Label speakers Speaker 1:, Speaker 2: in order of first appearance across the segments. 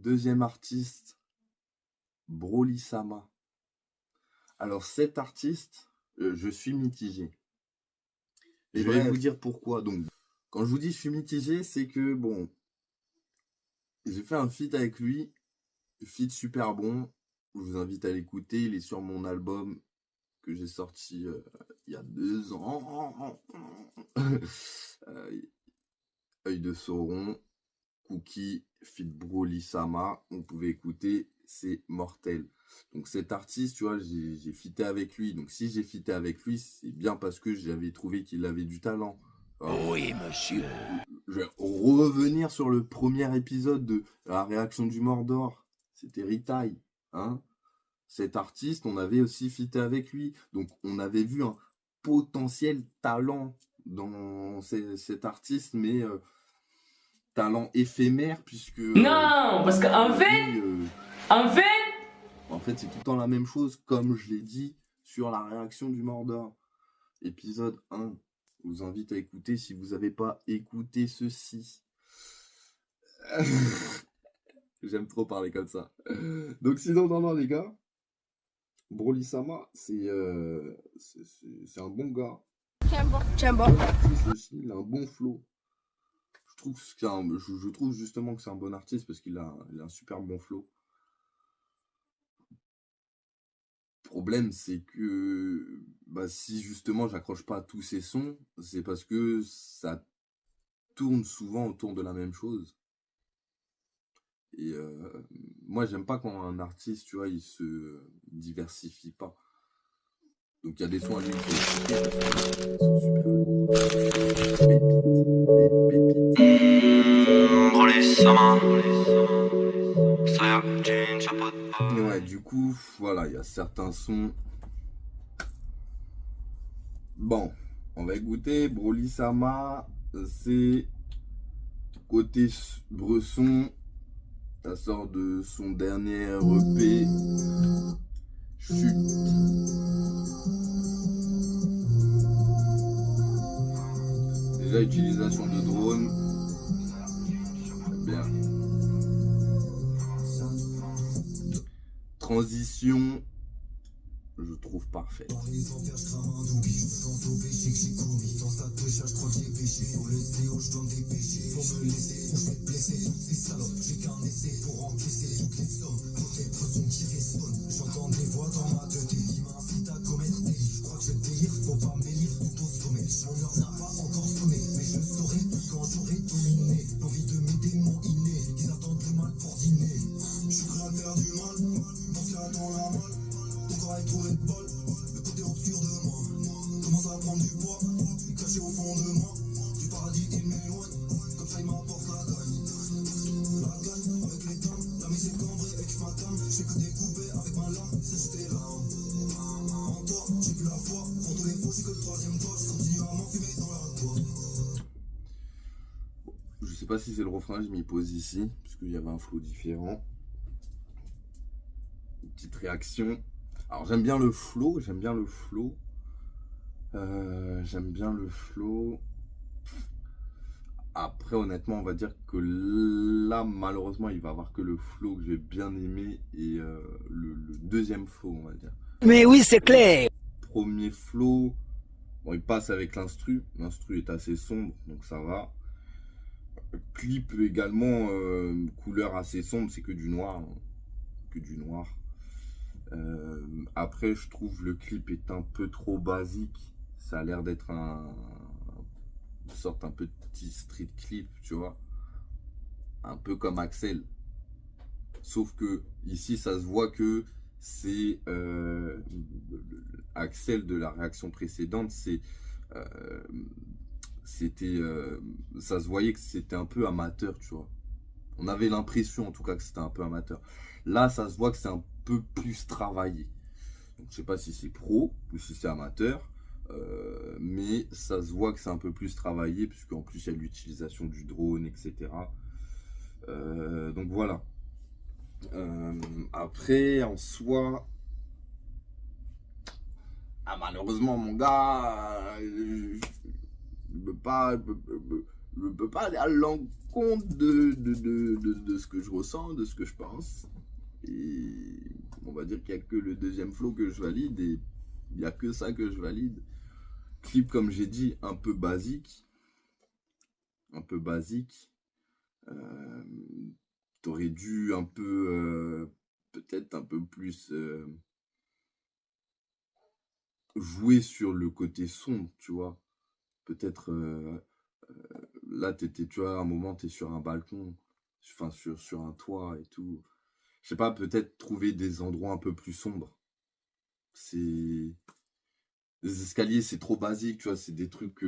Speaker 1: deuxième artiste, Broly Sama. Alors cet artiste, je suis mitigé. Et je vais vous dire pourquoi. Donc, quand je vous dis je suis mitigé, c'est que bon, j'ai fait un feat avec lui, feat super bon. Je vous invite à l'écouter. Il est sur mon album que j'ai sorti il y a 2 ans. Œil de Sauron, Cookie, feat Broly Sama. Vous pouvez écouter, c'est mortel. Donc cet artiste, tu vois, j'ai featé avec lui. Donc si j'ai featé avec lui, c'est bien parce que j'avais trouvé qu'il avait du talent.
Speaker 2: Oui, monsieur.
Speaker 1: Je vais revenir sur le premier épisode de la réaction du Mordor. C'était Ritai, hein. Cet artiste, on avait aussi featé avec lui. Donc on avait vu un potentiel talent dans cet artiste, mais talent éphémère, puisque...
Speaker 3: Non, parce qu'en fait,
Speaker 1: c'est tout le temps la même chose, comme je l'ai dit sur la réaction du Mordor. Épisode 1. Je vous invite à écouter si vous n'avez pas écouté ceci. J'aime trop parler comme ça. Donc sinon, non, les gars, Broly Sama, c'est un bon gars.
Speaker 4: Tiens bon.
Speaker 1: Il a un bon flow. Je trouve justement que c'est un bon artiste parce qu'il a un super bon flow. Le problème, c'est que si justement j'accroche pas à tous ces sons, c'est parce que ça tourne souvent autour de la même chose. Et moi, j'aime pas quand un artiste, tu vois, il se diversifie pas. Donc il y a des sons à lui qui sont super lourds. Ouais, du coup, voilà, il y a certains sons. Bon, on va écouter Broly Sama, c'est côté Bresson, ça sort de son dernier EP, Chute. Déjà, utilisation de drone, bien. Transition, je trouve parfaite. Je sais pas si c'est le refrain, je m'y pose ici, puisqu'il y avait un flow différent. Une petite réaction. Alors j'aime bien le flow, Après, honnêtement, on va dire que là, malheureusement, il va avoir que le flow que j'ai bien aimé et le deuxième flow, on va dire.
Speaker 2: Mais oui, c'est clair.
Speaker 1: Premier flow, bon, il passe avec l'instru. L'instru est assez sombre, donc ça va. Clip également, couleur assez sombre, c'est que du noir. Après, je trouve le clip est un peu trop basique. Ça a l'air d'être une sorte un petit street clip, tu vois. Un peu comme Axel. Sauf que ici, ça se voit que c'est Axel de la réaction précédente. Ça se voyait que c'était un peu amateur, tu vois. On avait l'impression en tout cas que c'était un peu amateur. Là, ça se voit que c'est un peu plus travaillé. Donc, je sais pas si c'est pro ou si c'est amateur, mais ça se voit que c'est un peu plus travaillé, puisqu'en plus il y a l'utilisation du drone, etc. Donc voilà. Après, en soi, malheureusement, mon gars, je ne peux pas aller à compte de ce que je ressens, de ce que je pense. Et on va dire qu'il n'y a que le deuxième flow que je valide et il n'y a que ça que je valide. Clip, comme j'ai dit, un peu basique. Un peu basique. T'aurais dû un peu, peut-être un peu plus jouer sur le côté sombre, tu vois. Peut-être, là, tu vois, à un moment, t'es sur un balcon, enfin, sur un toit et tout. Je sais pas, peut-être trouver des endroits un peu plus sombres. C'est... Les escaliers, c'est trop basique, tu vois, c'est des trucs...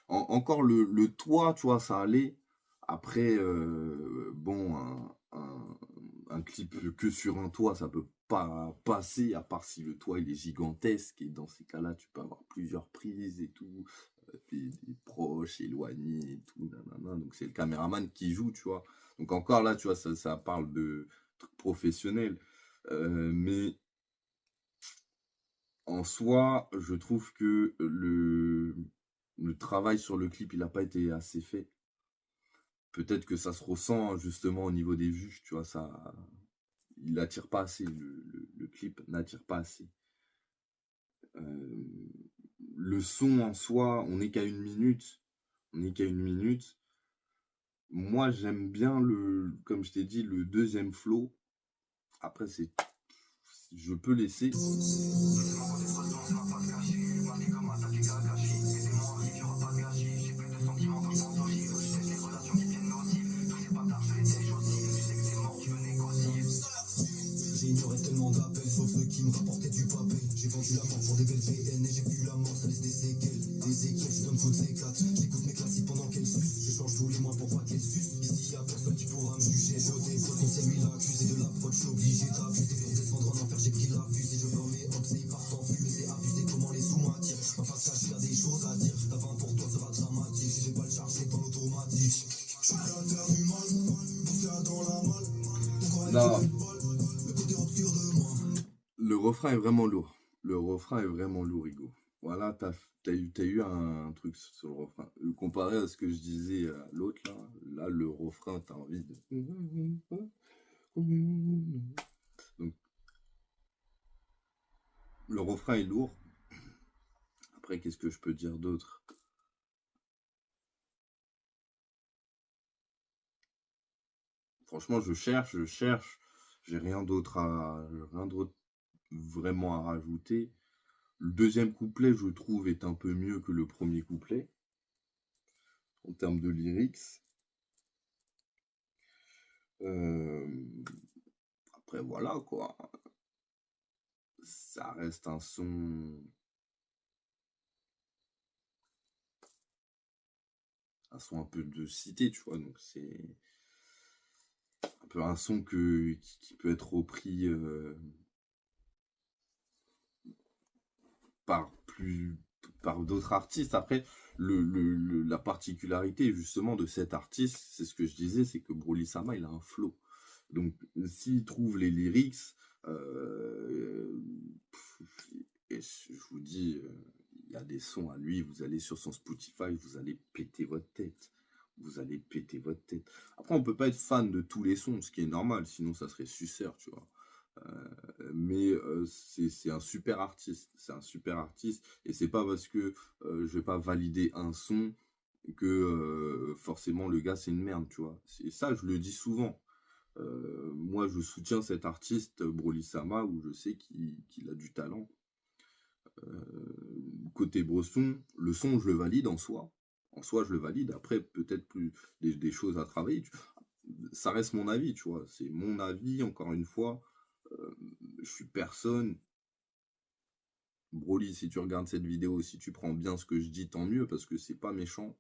Speaker 1: encore le toit, tu vois, ça allait. Après, bon, un clip que sur un toit, ça peut pas passer, à part si le toit, il est gigantesque. Et dans ces cas-là, tu peux avoir plusieurs prises et tout, des proches, éloignés et tout, nanana. Donc, c'est le caméraman qui joue, tu vois. Donc, encore là, tu vois, ça parle de trucs professionnels. Mais en soi, je trouve que le travail sur le clip, il n'a pas été assez fait. Peut-être que ça se ressent justement au niveau des vues, tu vois, ça, il n'attire pas assez, le clip n'attire pas assez. Le son en soi, on n'est qu'à 1 minute, on n'est qu'à 1 minute. Moi, j'aime bien comme je t'ai dit, le deuxième flow. Après, je peux laisser.
Speaker 4: J'ai ignoré tellement d'appels, sauf ceux qui me rapportaient du papel. J'ai vendu la mort pour des belles PN et j'ai vu la mort, ça laisse des séquelles. Des équipes, je donne faute C4. J'écoute mes classiques pendant qu'elles sucent. Je change tous les mois pour pas qu'elles sucent. Ici y'a personne qui pourra me juger. Je dépose son ciel, lui l'accusé de l'approche. Je suis obligé d'abuser pour descendre en enfer. J'ai pris la fusée, je ferme mes hops et ils partent en fumée. C'est abusé comment les sous m'attirent. Ma face cachée a des choses à dire. La fin pour toi sera dramatique. Je vais pas le charger dans l'automatique. Je suis prêt à faire du mal, pour ce qu'il y a dans la malle.
Speaker 1: Non. Le refrain est vraiment lourd. Le refrain est vraiment lourd, Hugo. Voilà, t'as eu un truc sur le refrain. Comparé à ce que je disais à l'autre, là, le refrain, t'as envie de... Donc, le refrain est lourd. Après, qu'est-ce que je peux dire d'autre? Franchement, je cherche. J'ai rien d'autre vraiment à rajouter. Le deuxième couplet, je trouve, est un peu mieux que le premier couplet, en termes de lyrics. Après, voilà, quoi. Ça reste un son... un peu de cité, tu vois. Donc, c'est un peu un son qui peut être repris par d'autres artistes. Après, la particularité, justement, de cet artiste, c'est ce que je disais, c'est que Broly Sama, il a un flow. Donc, s'il trouve les lyrics, et je vous dis, il y a des sons à lui, vous allez sur son Spotify, vous allez péter votre tête. Vous allez péter votre tête. Après, on peut pas être fan de tous les sons, ce qui est normal, sinon ça serait suceur, tu vois. Mais c'est un super artiste. C'est un super artiste. Et c'est pas parce que je vais pas valider un son que forcément le gars c'est une merde, tu vois. Et ça, je le dis souvent. Moi, je soutiens cet artiste, Broly Sama, où je sais qu'il a du talent. Côté Bresson, le son, je le valide en soi. En soi, je le valide. Après, peut-être plus des choses à travailler. Ça reste mon avis, tu vois. C'est mon avis, encore une fois. Je suis personne. Broly, si tu regardes cette vidéo, si tu prends bien ce que je dis, tant mieux, parce que c'est pas méchant.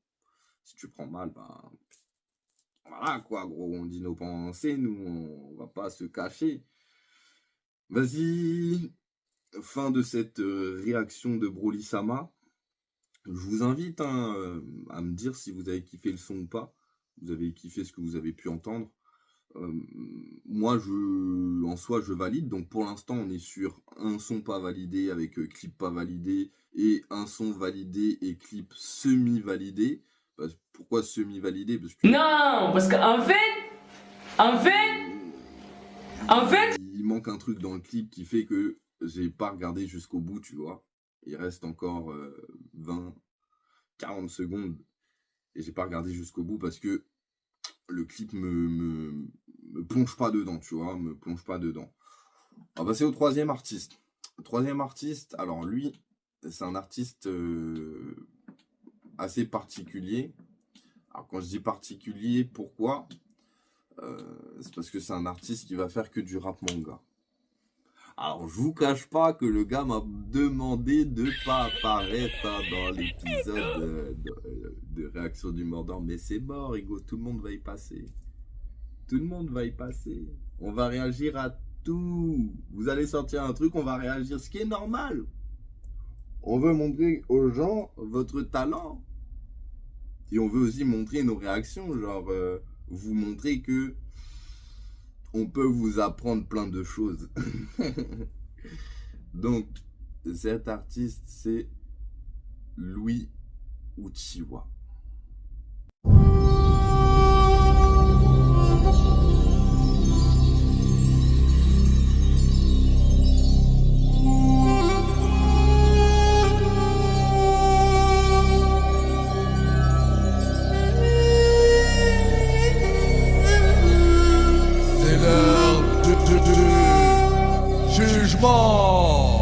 Speaker 1: Si tu prends mal, ben... Voilà, quoi, gros, on dit nos pensées, nous, on va pas se cacher. Vas-y, fin de cette réaction de Broly Sama. Je vous invite à me dire si vous avez kiffé le son ou pas. Vous avez kiffé ce que vous avez pu entendre. Moi, en soi, je valide. Donc, pour l'instant, on est sur un son pas validé avec clip pas validé et un son validé et clip semi-validé. Pourquoi semi-validé? Parce que...
Speaker 3: Non, parce qu'en fait,
Speaker 1: il manque un truc dans le clip qui fait que j'ai pas regardé jusqu'au bout, tu vois. Il reste encore 20, 40 secondes et j'ai pas regardé jusqu'au bout parce que le clip me plonge pas dedans, tu vois, me plonge pas dedans. On va passer au troisième artiste. Le troisième artiste, alors lui, c'est un artiste assez particulier. Alors quand je dis particulier, pourquoi? C'est parce que c'est un artiste qui va faire que du rap manga. Alors je vous cache pas que le gars m'a demandé de pas apparaître dans l'épisode de Réaction du Mordant, mais c'est mort, Hugo, tout le monde va y passer. Tout le monde va y passer. On va réagir à tout. Vous allez sortir un truc, on va réagir, ce qui est normal. On veut montrer aux gens votre talent. Et on veut aussi montrer nos réactions, genre vous montrer que on peut vous apprendre plein de choses. Donc, cet artiste, c'est Louis Uchiwa.
Speaker 2: Jugement.